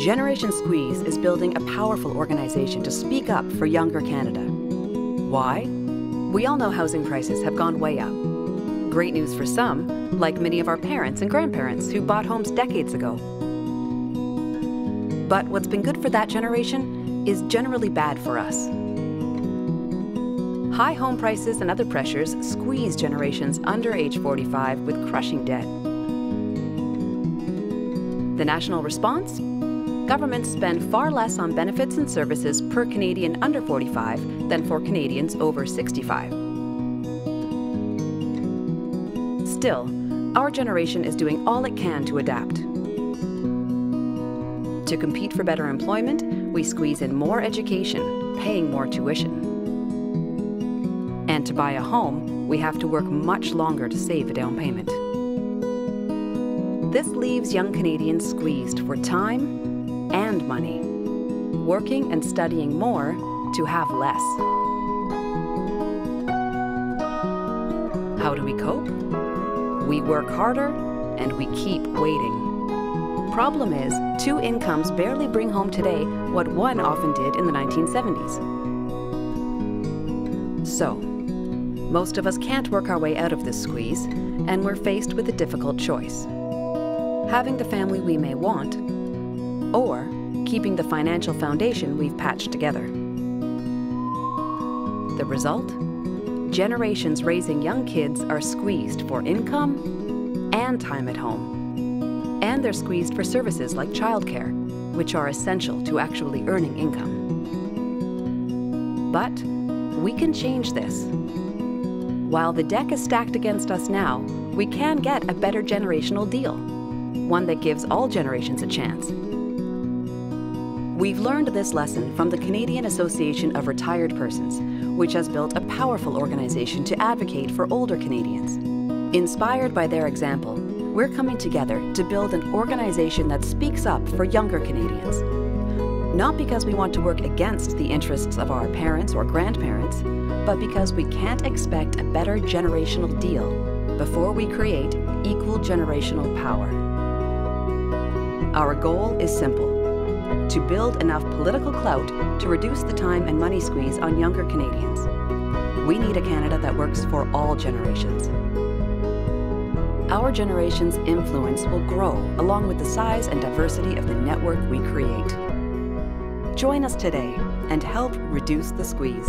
Generation Squeeze is building a powerful organization to speak up for younger Canada. Why? We all know housing prices have gone way up. Great news for some, like many of our parents and grandparents who bought homes decades ago. But what's been good for that generation is generally bad for us. High home prices and other pressures squeeze generations under age 45 with crushing debt. The national response? Governments spend far less on benefits and services per Canadian under 45 than for Canadians over 65. Still, our generation is doing all it can to adapt. To compete for better employment, we squeeze in more education, paying more tuition. And to buy a home, we have to work much longer to save a down payment. This leaves young Canadians squeezed for time and money, working and studying more to have less. How do we cope? We work harder and we keep waiting. Problem is, two incomes barely bring home today what one often did in the 1970s. So, most of us can't work our way out of this squeeze, and we're faced with a difficult choice. Having the family we may want, or keeping the financial foundation we've patched together. The result? Generations raising young kids are squeezed for income and time at home. And they're squeezed for services like childcare, which are essential to actually earning income. But we can change this. While the deck is stacked against us now, we can get a better generational deal, one that gives all generations a chance. We've learned this lesson from the Canadian Association of Retired Persons, which has built a powerful organization to advocate for older Canadians. Inspired by their example, we're coming together to build an organization that speaks up for younger Canadians. Not because we want to work against the interests of our parents or grandparents, but because we can't expect a better generational deal before we create equal generational power. Our goal is simple: to build enough political clout to reduce the time and money squeeze on younger Canadians. We need a Canada that works for all generations. Our generation's influence will grow along with the size and diversity of the network we create. Join us today and help reduce the squeeze.